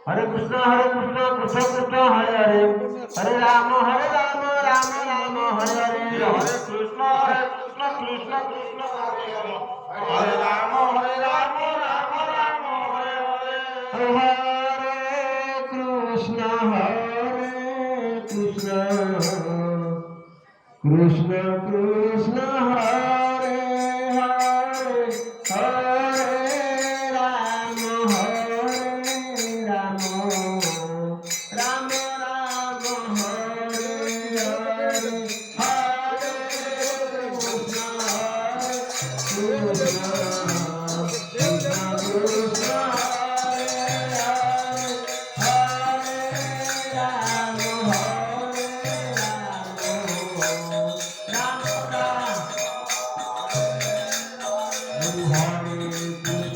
Hare Krishna Krishna Krishna Hare Hare Hare Ram Ram Ram Hare Hare Hare Krishna Krishna Krishna Hare Hare Hare Ram Ram Ram Hare Hare Hare Krishna Krishna Krishna Hare Hare Hare Ram Ram Ram Hare Hare Hare Krishna Krishna Krishna Hare Hare Hare Ram Ram Ram Hare